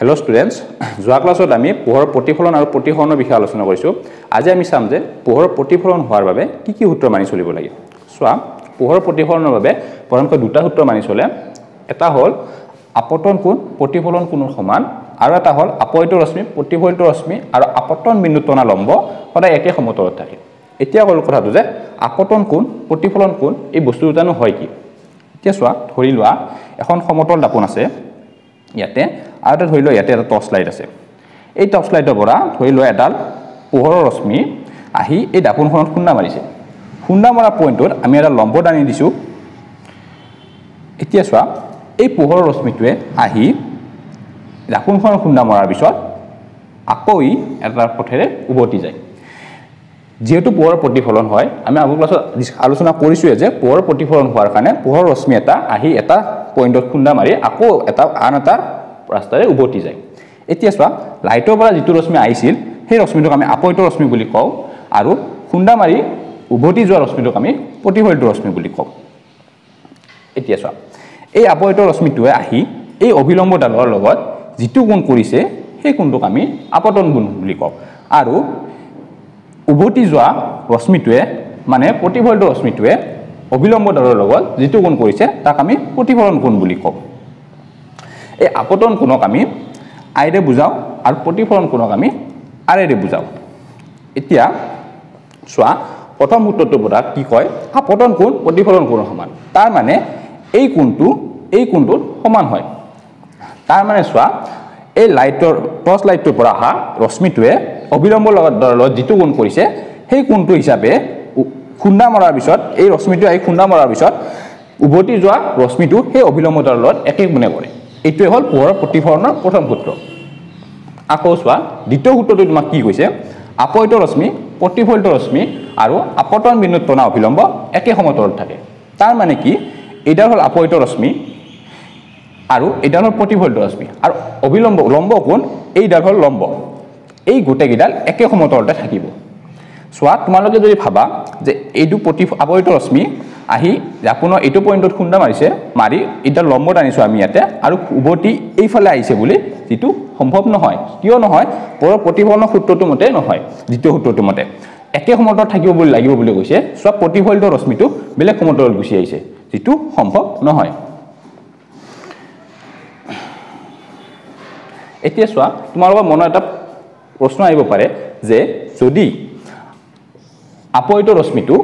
Hello students, যোৱা ক্লাছত আমি পোহৰৰ প্ৰতিফলন আৰু প্ৰতিসৰণৰ বিষয়ে আলোচনা কৰিছো। আজি আমি চাম যে পোহৰৰ প্ৰতিফলন হোৱাৰ বাবে কি কি সূত্ৰ মানি চলিব লাগে। সোৱা পোহৰৰ প্ৰতিফলনৰ বাবে প্ৰথমকৈ দুটা সূত্ৰ মানি চলে। এটা হ'ল আপতন কোণ প্ৰতিফলন কোণৰ সমান আৰু এটা হ'ল আপতিত ৰশ্মি প্ৰতিফলিত ৰশ্মি আৰু আপতন বিন্দু তনা লম্ব সদায় একে সমতলত থাকে। এতিয়া হ'ল কথাটো যে আপতন কোণ প্ৰতিফলন কোণ এই বস্তু দুটানো হয় কি। এতিয়া সোৱা ধৰি লোৱা এখন সমতল দাপোন আছে ইয়াতে আৰু এটা ধৰি লোৱা ইয়াতে এটা টৰ্চ লাইট আছে। এই টৰ্চ লাইটৰ পৰা ধৰি লোৱা এডাল পোহৰৰ ৰশ্মি আহি এই দাপোনখনত খুন্দা মাৰিছে। খুন্দা মৰা পইণ্টত আমি এটা লম্ব টানি দিছো। এতিয়া সোৱা এই পোহৰৰ ৰশ্মিটোৱে আহি দাপোনখনত খুন্দা মৰাৰ পিছত আকৌ এটা পথেৰে উভতি যায়। যেহেতু পোহৰৰ প্ৰতিফলন হয় আমি আগৰ ক্লাছত আলোচনা কৰিছোৱে যে পোহৰৰ প্ৰতিফলন হোৱাৰ কাৰণে পোহৰৰ ৰশ্মি এটা আহি এটা পইণ্টত খুন্দা মাৰি আকৌ আন এটা ৰাস্তাৰে উভতি যায়। এতিয়া সোৱা লাইটৰ পৰা যিটো ৰশ্মি আহিছিল সেই ৰশ্মিটোক আমি আপতিত ৰশ্মি বুলি কওঁ আৰু খুন্দা মাৰি উভতি যোৱা ৰশ্মিটোক আমি প্ৰতিফলিত ৰশ্মি বুলি কওঁ। এতিয়া সোৱা এই আপতিত ৰশ্মিটোৱে আহি এই অভিলম্বডালৰ লগত যিটো কোণ কৰিছে সেই কোণটোক আমি আপতন কোণ বুলি কওঁ আৰু উভতি যোৱা ৰশ্মিটোৱে মানে প্ৰতিফলিত ৰশ্মিটোৱে অভিলম্বডালৰ লগত যিটো কোণ কৰিছে তাক আমি প্ৰতিফলন কোণ বুলি কওঁ। এই আপতন কোণক আমি আইৰে বুজাও আৰু প্ৰতিফলন কোণক আমি আৰেৰে বুজাও। এতিয়া সোৱা প্ৰথম সূত্ৰটোৰ পৰা কি কয় আপতন কোণ প্ৰতিফলন কোণৰ সমান। তাৰ মানে এই কোণটোৰ সমান হয়। তাৰ মানে সোৱা এই লাইটৰ টৰ্চ লাইটটোৰ পৰা অহা ৰশ্মিটোৱে অভিলম্বৰ লগত যিটো কোণ কৰিছে সেই কোণটো হিচাপে খুন্দা মৰাৰ পিছত এই ৰশ্মিটো আহি খুন্দা মৰাৰ পিছত উভতি যোৱা ৰশ্মিটো সেই অভিলম্বডালৰ লগত একে কোণে কৰে। এইটোৱে হ'ল পোহৰৰ প্ৰতিফলনৰ প্ৰথম সূত্ৰ। আকৌ সোৱা দ্বিতীয় সূত্ৰটো তোমাক কি কৈছে আপতিত ৰশ্মি প্ৰতিফলিত ৰশ্মি আৰু আপতন বিন্দুত টনা অভিলম্ব একে সমতলত থাকে। তাৰ মানে কি এইডাল হ'ল আপতিত ৰশ্মি আৰু এইডাল হ'ল প্ৰতিফলিত ৰশ্মি আৰু অভিলম্ব লম্ব কোণ এইডাল হ'ল লম্ব। এই গোটেইকেইডাল একে সমতলতে থাকিব। সোৱা তোমালোকে যদি ভাবা যে এইটো আপতিত ৰশ্মি আহি দাপোনৰ এইটো পইণ্টত খুন্দা মাৰিছে মাৰি এইডাল লম্ব টানিছো আমি ইয়াতে আৰু উভতি এইফালে আহিছে বুলি যিটো সম্ভৱ নহয়। কিয় নহয় পোহৰৰ প্ৰতিফলনৰ সূত্ৰটো মতে নহয়। দ্বিতীয় সূত্ৰটো মতে একে সমতলত থাকিব বুলি লাগিব বুলি কৈছে। সোৱা প্ৰতিফলিত ৰশ্মিটো বেলেগ সমতলত গুচি আহিছে যিটো সম্ভৱ নহয়। এতিয়া সোৱা তোমালোকৰ মনত এটা প্ৰশ্ন আহিব পাৰে যে যদি আপতিত ৰশ্মিটো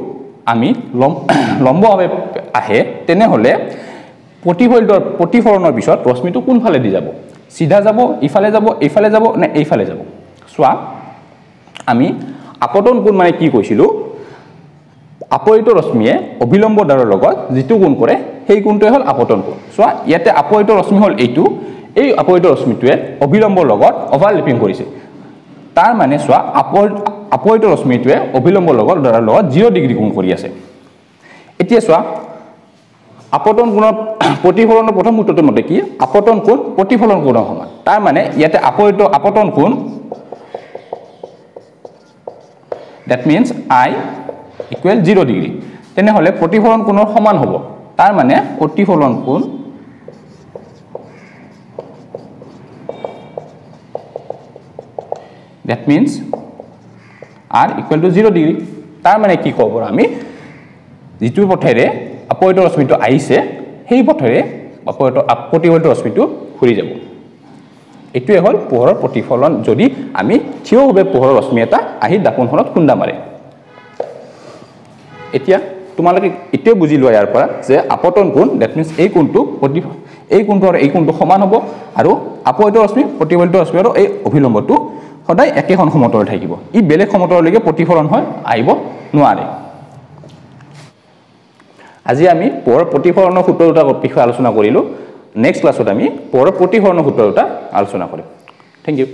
আমি লম্বভাৱে আহে তেনেহ'লে প্ৰতিফলনৰ পিছত ৰশ্মিটো কোনফালে দি যাব চিধা যাব ইফালে যাব এইফালে যাব নে এইফালে যাব। সোৱা আমি আপতন কোণ মানে কি কৈছিলোঁ আপতিত ৰশ্মিয়ে অভিলম্বডালৰ লগত যিটো কোণ কৰে সেই কোণটোৱে হ'ল আপতন কোণ। সোৱা ইয়াতে আপতিত ৰশ্মি হ'ল এইটো এই আপতিত ৰশ্মিটোৱে অভিলম্বৰ লগত অভাৰলেপিং কৰিছে। তাৰ মানে সোৱা আপতিত ৰশ্মিটোৱে অভিলম্বৰ লগত 0 ডিগ্ৰী কোণ কৰি আছে। এতিয়া সোৱা আপতন কোণৰ প্ৰতিফলনৰ প্ৰথম সূত্ৰটোৰ মতে কি আপতন কোণ প্ৰতিফলন কোণৰ সমান। তাৰ মানে ইয়াতে আপতন কোণ that means I equal 0 degree তেনেহ'লে প্ৰতিফলন কোণৰ সমান হ'ব। তাৰ মানে প্ৰতিফলন কোণ that means R equal to 0 degree. তাৰ মানে কি ক'ব আমি যিটো পথেৰে আপতিত ৰশ্মিটো আহিছে সেই পথেৰে প্ৰতিফলিত ৰশ্মিটো ঘূৰি যাব। এইটোৱে হ'ল পোহৰৰ প্ৰতিফলন যদি আমি থিয়ভাৱে পোহৰৰ ৰশ্মি এটা আহি দাপোনখনত খুন্দা মাৰে। এতিয়া তোমালোকে এতিয়া বুজি লোৱা ইয়াৰ পৰা যে আপতন কোণ that means এই কোণটো আৰু এই কোণটো সমান হ'ব আৰু আপতিত ৰশ্মি প্ৰতিফলিত ৰশ্মি আৰু এই অভিলম্বটো সদায় একেখন সমতলত থাকিব। ই বেলেগ সমতললৈকে প্ৰতিফলন হৈ আহিব নোৱাৰে। আজি আমি পোহৰৰ প্ৰতিফলনৰ সূত্ৰ দুটা বিষয়ে আলোচনা কৰিলোঁ। নেক্সট ক্লাছত আমি পোহৰৰ প্ৰতিফলনৰ সূত্ৰ দুটা আলোচনা কৰিম। Thank U.